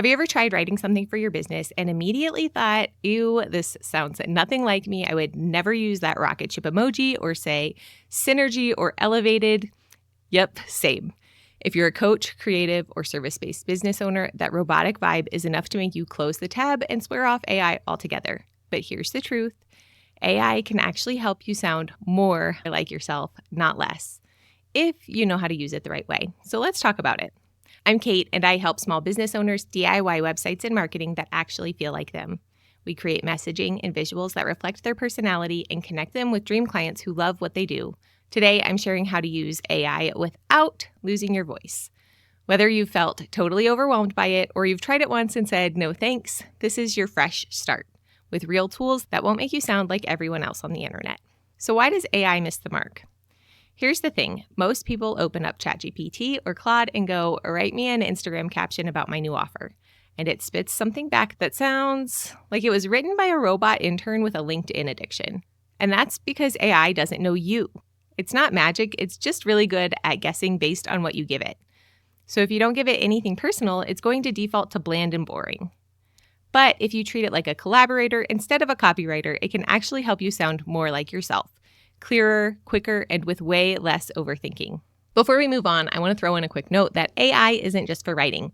Have you ever tried writing something for your business and immediately thought, ew, this sounds nothing like me. I would never use that rocket ship emoji or say synergy or elevated. Yep, same. If you're a coach, creative, or service-based business owner, that robotic vibe is enough to make you close the tab and swear off AI altogether. But here's the truth. AI can actually help you sound more like yourself, not less, if you know how to use it the right way. So let's talk about it. I'm Kate, and I help small business owners DIY websites and marketing that actually feel like them. We create messaging and visuals that reflect their personality and connect them with dream clients who love what they do. Today, I'm sharing how to use AI without losing your voice. Whether you've felt totally overwhelmed by it or you've tried it once and said, no thanks, this is your fresh start with real tools that won't make you sound like everyone else on the internet. So why does AI miss the mark? Here's the thing. Most people open up ChatGPT or Claude and go, write me an Instagram caption about my new offer. And it spits something back that sounds like it was written by a robot intern with a LinkedIn addiction. And that's because AI doesn't know you. It's not magic. It's just really good at guessing based on what you give it. So if you don't give it anything personal, it's going to default to bland and boring. But if you treat it like a collaborator instead of a copywriter, it can actually help you sound more like yourself. Clearer, quicker, and with way less overthinking. Before we move on, I want to throw in a quick note that AI isn't just for writing.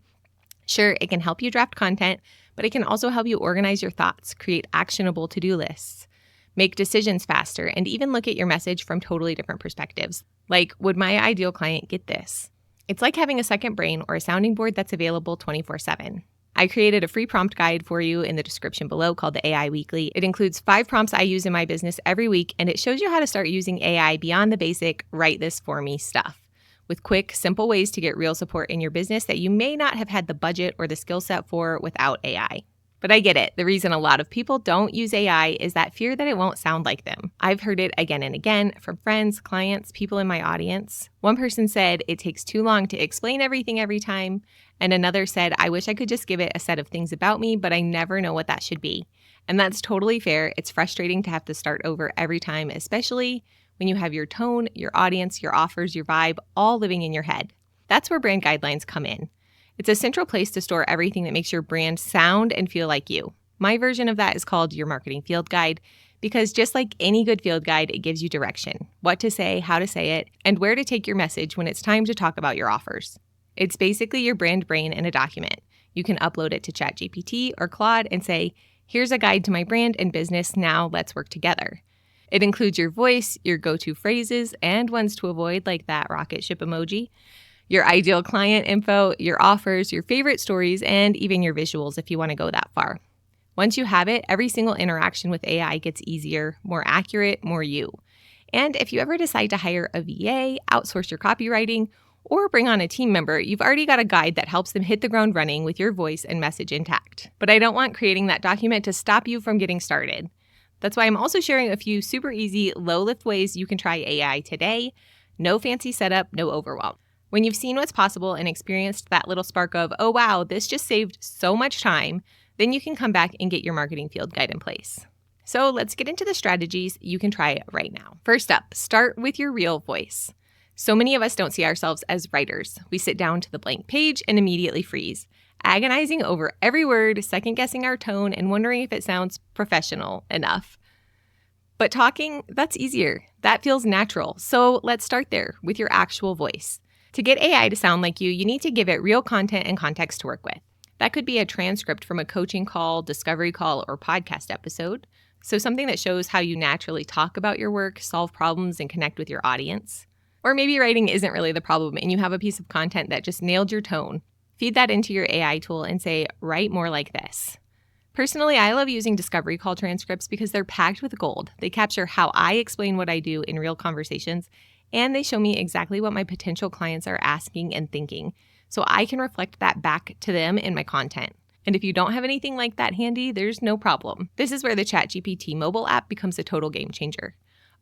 Sure, it can help you draft content, but it can also help you organize your thoughts, create actionable to-do lists, make decisions faster, and even look at your message from totally different perspectives. Like, would my ideal client get this? It's like having a second brain or a sounding board that's available 24/7. I created a free prompt guide for you in the description below called the AI Weekly. It includes 5 prompts I use in my business every week, and it shows you how to start using AI beyond the basic write this for me stuff, with quick, simple ways to get real support in your business that you may not have had the budget or the skill set for without AI. But I get it. The reason a lot of people don't use AI is that fear that it won't sound like them. I've heard it again and again from friends, clients, people in my audience. One person said it takes too long to explain everything every time. And another said, I wish I could just give it a set of things about me, but I never know what that should be. And that's totally fair. It's frustrating to have to start over every time, especially when you have your tone, your audience, your offers, your vibe, all living in your head. That's where brand guidelines come in. It's a central place to store everything that makes your brand sound and feel like you. My version of that is called your marketing field guide, because just like any good field guide, it gives you direction, what to say, how to say it, and where to take your message when it's time to talk about your offers. It's basically your brand brain in a document. You can upload it to ChatGPT or Claude and say, here's a guide to my brand and business, now let's work together. It includes your voice, your go-to phrases, and ones to avoid, like that rocket ship emoji, your ideal client info, your offers, your favorite stories, and even your visuals if you want to go that far. Once you have it, every single interaction with AI gets easier, more accurate, more you. And if you ever decide to hire a VA, outsource your copywriting, or bring on a team member, you've already got a guide that helps them hit the ground running with your voice and message intact. But I don't want creating that document to stop you from getting started. That's why I'm also sharing a few super easy, low-lift ways you can try AI today. No fancy setup, no overwhelm. When you've seen what's possible and experienced that little spark of, oh wow, this just saved so much time, then you can come back and get your marketing field guide in place. So let's get into the strategies you can try right now. First up, start with your real voice. So many of us don't see ourselves as writers. We sit down to the blank page and immediately freeze, agonizing over every word, second-guessing our tone, and wondering if it sounds professional enough. But talking, that's easier. That feels natural. So let's start there with your actual voice. To get AI to sound like you need to give it real content and context to work with. That could be a transcript from a coaching call, discovery call, or podcast episode. So something that shows how you naturally talk about your work, solve problems, and connect with your audience. Or maybe writing isn't really the problem and you have a piece of content that just nailed your tone. Feed that into your AI tool and say, write more like this. Personally, I love using discovery call transcripts because they're packed with gold. They capture how I explain what I do in real conversations, and they show me exactly what my potential clients are asking and thinking, so I can reflect that back to them in my content. And if you don't have anything like that handy, there's no problem. This is where the ChatGPT mobile app becomes a total game changer.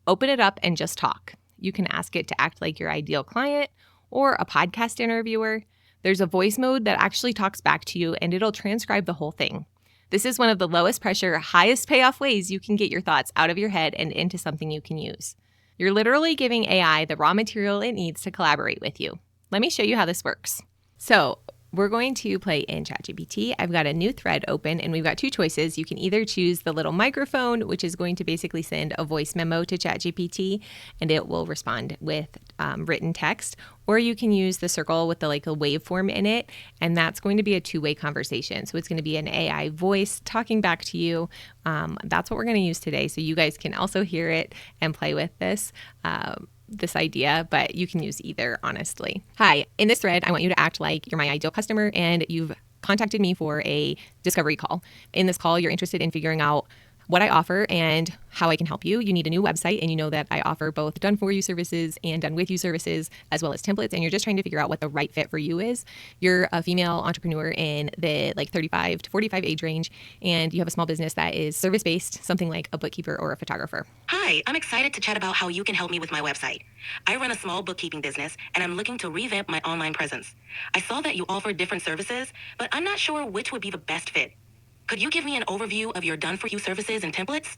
Open it up and just talk. You can ask it to act like your ideal client or a podcast interviewer. There's a voice mode that actually talks back to you, and it'll transcribe the whole thing. This is one of the lowest pressure, highest payoff ways you can get your thoughts out of your head and into something you can use. You're literally giving AI the raw material it needs to collaborate with you. Let me show you how this works. So We're going to play in ChatGPT. I've got a new thread open and we've got two choices. You can either choose the little microphone, which is going to basically send a voice memo to ChatGPT and it will respond with written text, or you can use the circle with the like a waveform in it, and that's going to be a two-way conversation. So it's going to be an AI voice talking back to you. That's what we're going to use today. So you guys can also hear it and play with this idea, but you can use either, honestly. Hi, in this thread, I want you to act like you're my ideal customer and you've contacted me for a discovery call. In this call, you're interested in figuring out what I offer and how I can help you. You need a new website, and you know that I offer both done for you services and done with you services, as well as templates, and you're just trying to figure out what the right fit for you is. You're a female entrepreneur in the 35 to 45 age range, and you have a small business that is service-based, something like a bookkeeper or a photographer. Hi, I'm excited to chat about how you can help me with my website. I run a small bookkeeping business, and I'm looking to revamp my online presence. I saw that you offer different services, but I'm not sure which would be the best fit. Could you give me an overview of your done-for-you services and templates?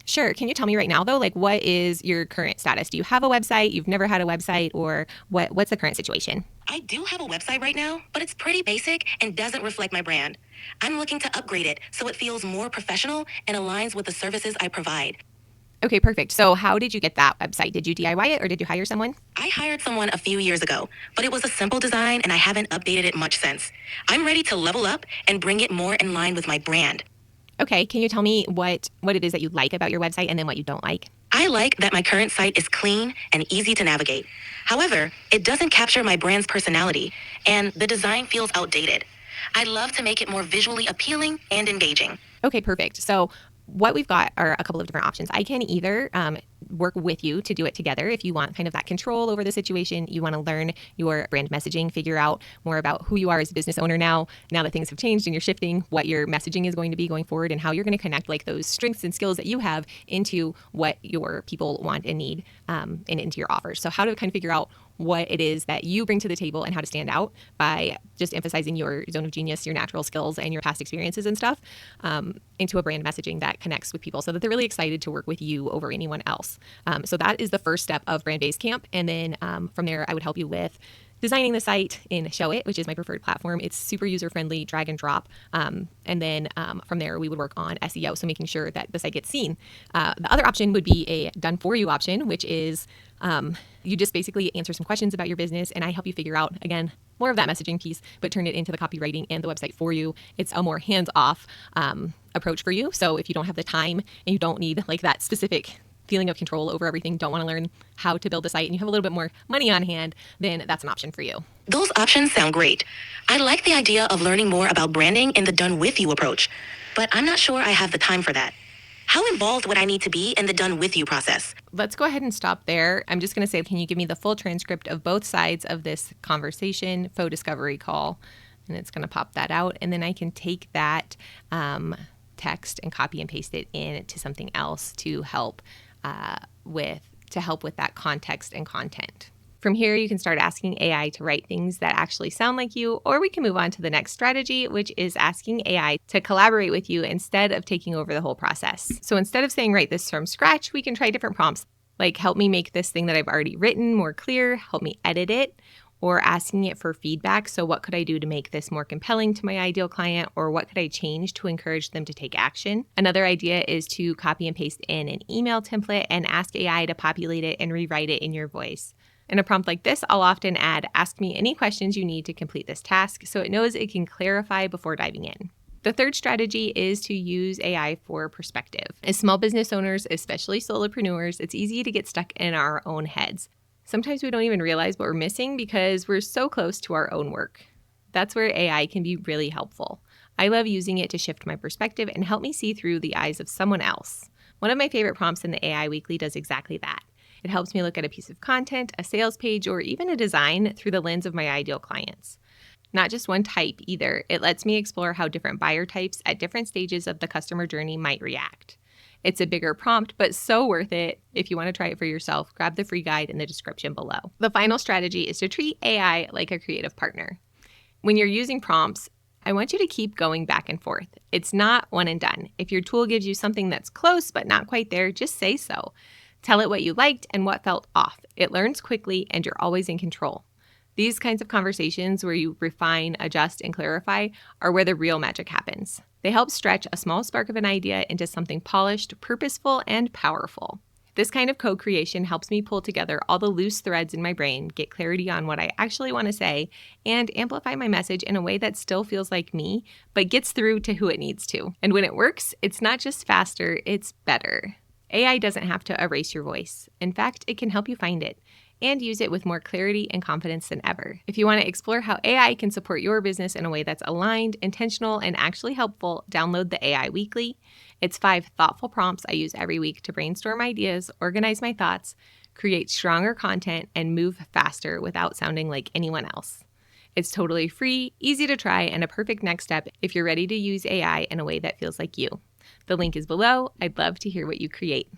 Sure. Can you tell me right now, though, like what is your current status? Do you have a website? You've never had a website, or what's the current situation? I do have a website right now, but it's pretty basic and doesn't reflect my brand. I'm looking to upgrade it so it feels more professional and aligns with the services I provide. Okay, perfect. So how did you get that website? Did you DIY it or did you hire someone? I hired someone a few years ago, but it was a simple design and I haven't updated it much since. I'm ready to level up and bring it more in line with my brand. Okay, can you tell me what it is that you like about your website and then what you don't like? I like that my current site is clean and easy to navigate. However, it doesn't capture my brand's personality, and the design feels outdated. I'd love to make it more visually appealing and engaging. Okay, perfect. So what we've got are a couple of different options. I can either work with you to do it together if you want kind of that control over the situation. You want to learn your brand messaging, figure out more about who you are as a business owner now that things have changed and you're shifting, what your messaging is going to be going forward and how you're going to connect like those strengths and skills that you have into what your people want and need and into your offers. So how to kind of figure out what it is that you bring to the table and how to stand out by just emphasizing your zone of genius, your natural skills, and your past experiences and stuff into a brand messaging that connects with people so that they're really excited to work with you over anyone else. So that is the first step of Brand Basecamp. And then from there, I would help you with designing the site in Show It, which is my preferred platform. It's super user-friendly, drag and drop. And then from there, we would work on SEO, so making sure that the site gets seen. The other option would be a done-for-you option, which is you just basically answer some questions about your business, and I help you figure out, again, more of that messaging piece, but turn it into the copywriting and the website for you. It's a more hands-off approach for you. So if you don't have the time and you don't need like that specific feeling of control over everything, don't want to learn how to build a site, and you have a little bit more money on hand, then that's an option for you. Those options sound great. I like the idea of learning more about branding in the done-with-you approach, but I'm not sure I have the time for that. How involved would I need to be in the done-with-you process? Let's go ahead and stop there. I'm just going to say, can you give me the full transcript of both sides of this conversation, faux discovery call? And it's going to pop that out, and then I can take that text and copy and paste it into something else to help with that context and content. From here, you can start asking AI to write things that actually sound like you, or we can move on to the next strategy, which is asking AI to collaborate with you instead of taking over the whole process. So instead of saying, write this from scratch, we can try different prompts, like help me make this thing that I've already written more clear, help me edit it, or asking it for feedback. So what could I do to make this more compelling to my ideal client, or what could I change to encourage them to take action? Another idea is to copy and paste in an email template and ask AI to populate it and rewrite it in your voice. In a prompt like this, I'll often add, ask me any questions you need to complete this task, so it knows it can clarify before diving in. The third strategy is to use AI for perspective. As small business owners, especially solopreneurs, it's easy to get stuck in our own heads. Sometimes we don't even realize what we're missing because we're so close to our own work. That's where AI can be really helpful. I love using it to shift my perspective and help me see through the eyes of someone else. One of my favorite prompts in the AI Weekly does exactly that. It helps me look at a piece of content, a sales page, or even a design through the lens of my ideal clients. Not just one type either. It lets me explore how different buyer types at different stages of the customer journey might react. It's a bigger prompt, but so worth it. If you want to try it for yourself, grab the free guide in the description below. The final strategy is to treat AI like a creative partner. When you're using prompts, I want you to keep going back and forth. It's not one and done. If your tool gives you something that's close but not quite there, just say so. Tell it what you liked and what felt off. It learns quickly and you're always in control. These kinds of conversations where you refine, adjust, and clarify are where the real magic happens. They help stretch a small spark of an idea into something polished, purposeful, and powerful. This kind of co-creation helps me pull together all the loose threads in my brain, get clarity on what I actually want to say, and amplify my message in a way that still feels like me, but gets through to who it needs to. And when it works, it's not just faster, it's better. AI doesn't have to erase your voice. In fact, it can help you find it and use it with more clarity and confidence than ever. If you want to explore how AI can support your business in a way that's aligned, intentional, and actually helpful, download the AI Weekly. It's 5 thoughtful prompts I use every week to brainstorm ideas, organize my thoughts, create stronger content, and move faster without sounding like anyone else. It's totally free, easy to try, and a perfect next step if you're ready to use AI in a way that feels like you. The link is below. I'd love to hear what you create.